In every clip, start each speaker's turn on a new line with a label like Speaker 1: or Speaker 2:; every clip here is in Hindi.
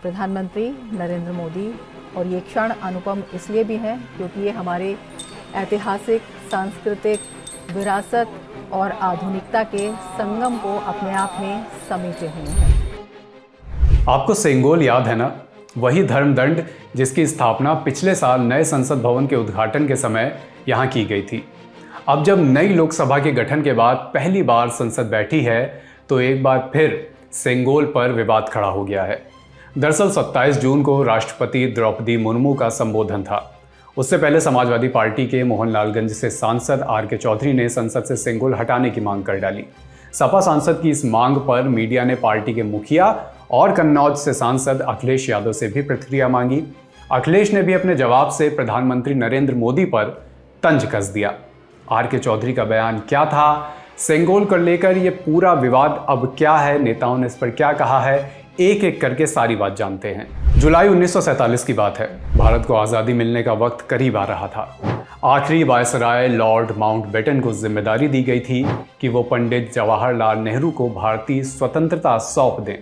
Speaker 1: प्रधानमंत्री नरेंद्र मोदी। और ये क्षण अनुपम इसलिए भी है क्योंकि ये हमारे ऐतिहासिक, सांस्कृतिक विरासत और आधुनिकता के संगम को अपने आप में समेटे हुए हैं।
Speaker 2: आपको सेंगोल याद है ना? वही धर्मदंड जिसकी स्थापना पिछले साल नए संसद भवन के उद्घाटन के समय यहाँ की गई थी। अब जब नई लोकसभा के गठन के बाद पहली बार संसद बैठी है तो एक बार फिर सेंगोल पर विवाद खड़ा हो गया है। दरअसल 27 जून को राष्ट्रपति द्रौपदी मुर्मू का संबोधन था। उससे पहले समाजवादी पार्टी के मोहनलालगंज से सांसद आर.के. चौधरी ने संसद से सेंगोल हटाने की मांग कर डाली। सपा सांसद की इस मांग पर मीडिया ने पार्टी के मुखिया और कन्नौज से सांसद अखिलेश यादव से भी प्रतिक्रिया मांगी। अखिलेश ने भी अपने जवाब से प्रधानमंत्री नरेंद्र मोदी पर तंज कस दिया। आर.के. चौधरी का बयान क्या था, सेंगोल को लेकर ये पूरा विवाद अब क्या है, नेताओं ने इस पर क्या कहा है, एक एक करके सारी बात जानते हैं। जुलाई 1947 की बात है। भारत को आज़ादी मिलने का वक्त करीब आ रहा था। आखिरी वायसराय लॉर्ड माउंटबेटन को जिम्मेदारी दी गई थी कि वो पंडित जवाहरलाल नेहरू को भारतीय स्वतंत्रता सौंप दें।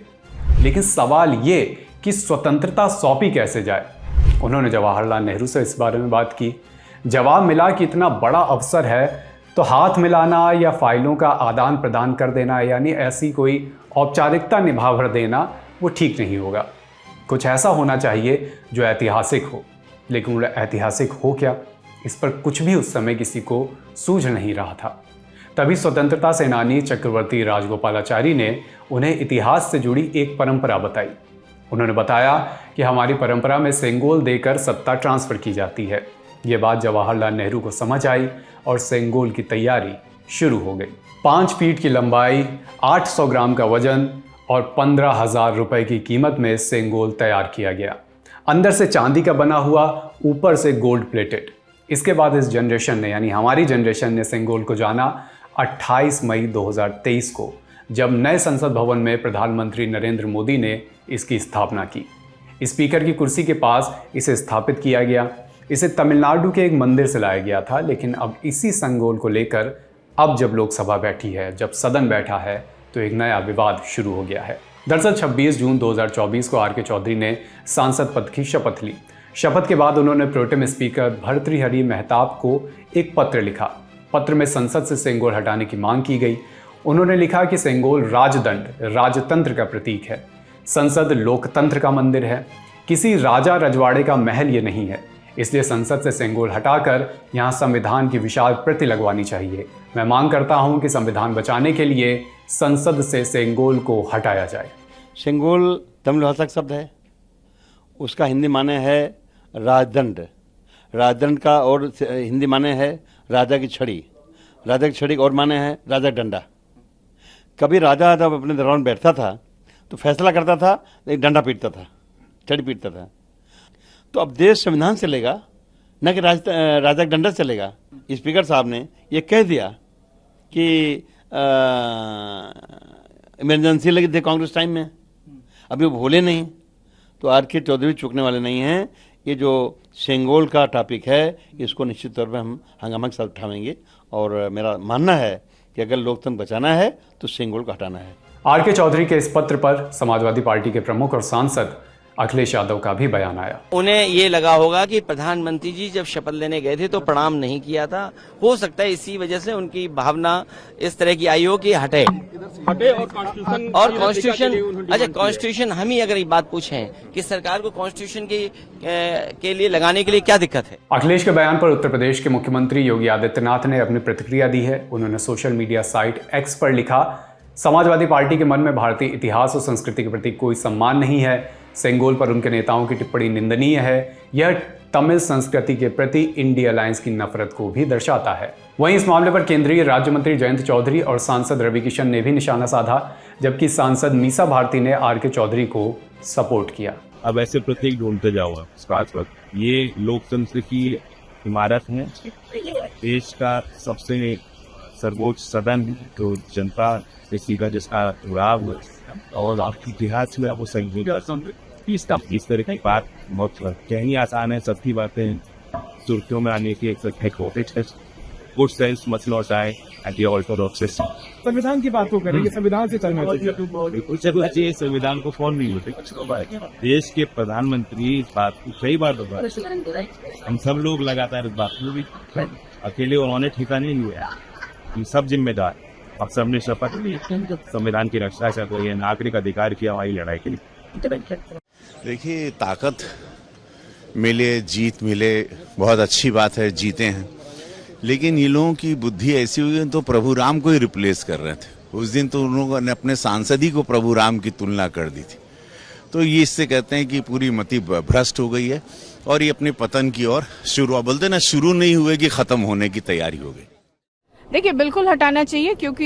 Speaker 2: लेकिन सवाल ये कि स्वतंत्रता सौंपी कैसे जाए। उन्होंने जवाहरलाल नेहरू से इस बारे में बात की। जवाब मिला कि इतना बड़ा अवसर है तो हाथ मिलाना या फाइलों का आदान प्रदान कर देना, यानी ऐसी कोई औपचारिकता निभा भर देना, वो ठीक नहीं होगा। कुछ ऐसा होना चाहिए जो ऐतिहासिक हो। लेकिन वो ऐतिहासिक हो क्या, इस पर कुछ भी उस समय किसी को सूझ नहीं रहा था। तभी स्वतंत्रता सेनानी चक्रवर्ती राजगोपालाचारी ने उन्हें इतिहास से जुड़ी एक परंपरा बताई। उन्होंने बताया कि हमारी परंपरा में सेंगोल देकर सत्ता ट्रांसफर की जाती है। ये बात जवाहरलाल नेहरू को समझ आई और सेंगोल की तैयारी शुरू हो गई। 5 फीट की लंबाई, 800 ग्राम का वजन और 15,000 रुपए की कीमत में सेंगोल तैयार किया गया। अंदर से चांदी का बना हुआ, ऊपर से गोल्ड प्लेटेड। इसके बाद इस जनरेशन ने, यानी हमारी जनरेशन ने सेंगोल को जाना 28 मई 2023 को, जब नए संसद भवन में प्रधानमंत्री नरेंद्र मोदी ने इसकी स्थापना की। स्पीकर की कुर्सी के पास इसे स्थापित किया गया। इसे तमिलनाडु के एक मंदिर से लाया गया था। लेकिन अब इसी सेंगोल को लेकर अब जब लोकसभा बैठी है, जब सदन बैठा है, तो एक नया विवाद शुरू हो गया है। दरअसल 26 जून 2024 को आर.के. चौधरी ने सांसद पद की शपथ ली। शपथ के बाद उन्होंने प्रोटेम स्पीकर भर्तृहरि महताब को एक पत्र लिखा। पत्र में संसद से सेंगोल हटाने की मांग की गई। उन्होंने लिखा कि सेंगोल राजदंड, राजतंत्र का प्रतीक है। संसद लोकतंत्र का मंदिर है, किसी राजा रजवाड़े का महल ये नहीं है। इसलिए संसद से सेंगोल हटाकर यहाँ संविधान की विशाल प्रति लगवानी चाहिए। मैं मांग करता हूँ कि संविधान बचाने के लिए संसद से सेंगोल को हटाया जाए।
Speaker 3: सेंगोल तमिल भाषा का शब्द है, उसका हिंदी माने है राजदंड। राजदंड का और हिंदी माने है राजा की छड़ी। राजा की छड़ी और माने है राजा डंडा। कभी राजा जब अपने दरबार में बैठता था तो फैसला करता था, एक डंडा पीटता था, छड़ी पीटता था। तो अब देश संविधान चलेगा, न कि राजा का डंडा चलेगा। स्पीकर साहब ने ये कह दिया कि इमरजेंसी लगी थी कांग्रेस टाइम में, अभी वो भूले नहीं। तो आर.के. चौधरी चूकने वाले नहीं हैं। ये जो सेंगोल का टॉपिक है, इसको निश्चित तौर पर हम हंगामा के साथ उठाएंगे। और मेरा मानना है कि अगर लोकतंत्र बचाना है तो सेंगोल को हटाना है।
Speaker 2: आर.के. चौधरी के इस पत्र पर समाजवादी पार्टी के प्रमुख और सांसद अखिलेश यादव का भी बयान आया।
Speaker 4: उन्हें ये लगा होगा कि प्रधानमंत्री जी जब शपथ लेने गए थे तो प्रणाम नहीं किया था। हो सकता है इसी वजह से उनकी भावना इस तरह की आई हो कि हटे और कॉन्स्टिट्यूशन। अच्छा, कॉन्स्टिट्यूशन हम ही अगर ये बात पूछें कि सरकार को कॉन्स्टिट्यूशन के लिए लगाने के लिए क्या दिक्कत है।
Speaker 2: अखिलेश के बयान पर उत्तर प्रदेश के मुख्यमंत्री योगी आदित्यनाथ ने अपनी प्रतिक्रिया दी है। उन्होंने सोशल मीडिया साइट एक्स पर लिखा, समाजवादी पार्टी के मन में भारतीय इतिहास और संस्कृति के प्रति कोई सम्मान नहीं है। सेंगोल पर उनके नेताओं की टिप्पणी निंदनीय है। यह तमिल संस्कृति के प्रति इंडिया अलायंस की नफरत को भी दर्शाता है। वहीं इस मामले पर केंद्रीय राज्य मंत्री जयंत चौधरी और सांसद रवि किशन ने भी निशाना साधा, जबकि सांसद मीसा भारती ने आर.के. चौधरी को सपोर्ट किया।
Speaker 5: अब ऐसे प्रतीक ढूंढते जाओ। ये लोकतंत्र की इमारत है, देश का सबसे सर्वोच्च सदन है, तो जनता किसी का जिसका जुड़ाव और आपकी इतिहास में वो संगीत इस तरह की बात बहुत कहनी आसान है। सबकी बातें सुर्खियों में आने की एक होते good sense must not die and the orthodox.
Speaker 6: संविधान की बात को करेंगे, संविधान से चलना चाहिए।
Speaker 5: बिल्कुल चलना चाहिए, संविधान को फॉलो नहीं होते। देश के प्रधानमंत्री इस बात को कई बार दोहराए, हम सब लोग लगातार इस बात को भी अकेले उन्होंने ठिकाने नहीं हुआ, हम सब जिम्मेदार और सबने शपथ ली संविधान की रक्षा कर रही है, नागरिक अधिकार की हमारी लड़ाई के लिए।
Speaker 7: देखिए, ताकत मिले, जीत मिले, बहुत अच्छी बात है, जीते हैं, लेकिन ये लोगों की बुद्धि ऐसी हुई है तो प्रभु राम को ही रिप्लेस कर रहे थे। उस दिन तो उन लोगों ने अपने सांसद ही को प्रभु राम की तुलना कर दी थी। तो ये इससे कहते हैं कि पूरी मति भ्रष्ट हो गई है और ये अपने पतन की ओर शुरू, बोलते ना, शुरू नहीं हुए कि खत्म होने की तैयारी हो गई।
Speaker 8: देखिए, बिल्कुल हटाना चाहिए, क्योंकि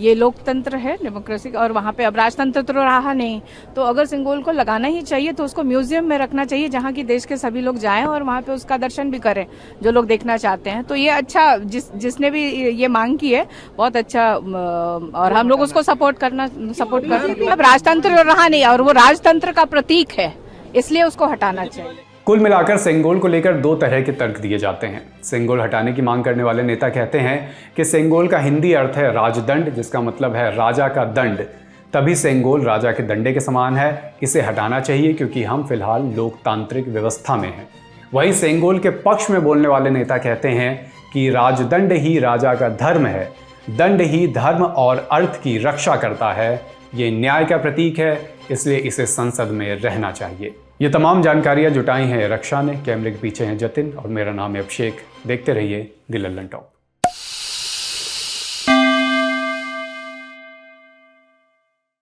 Speaker 8: ये लोकतंत्र है, डेमोक्रेसी, और वहाँ पे अब राजतंत्र तो रहा नहीं। तो अगर सिंगोल को लगाना ही चाहिए तो उसको म्यूजियम में रखना चाहिए, जहाँ की देश के सभी लोग जाएं और वहाँ पे उसका दर्शन भी करें, जो लोग देखना चाहते हैं। तो ये अच्छा, जिसने भी ये मांग की है, बहुत अच्छा, और हम लोग उसको सपोर्ट करते हैं। अब राजतंत्र रहा नहीं और वो राजतंत्र का प्रतीक है, इसलिए उसको हटाना चाहिए।
Speaker 2: कुल मिलाकर सेंगोल को लेकर दो तरह के तर्क दिए जाते हैं। सेंगोल हटाने की मांग करने वाले नेता कहते हैं कि सेंगोल का हिंदी अर्थ है राजदंड, जिसका मतलब है राजा का दंड, तभी सेंगोल राजा के दंडे के समान है, इसे हटाना चाहिए क्योंकि हम फिलहाल लोकतांत्रिक व्यवस्था में हैं। वहीं सेंगोल के पक्ष में बोलने वाले नेता कहते हैं कि राजदंड ही राजा का धर्म है, दंड ही धर्म और अर्थ की रक्षा करता है, ये न्याय का प्रतीक है, इसलिए इसे संसद में रहना चाहिए। ये तमाम जानकारियां जुटाई हैं रक्षा ने, कैमरे के पीछे हैं जतिन और मेरा नाम है अभिषेक। देखते रहिए द लल्लन टॉक।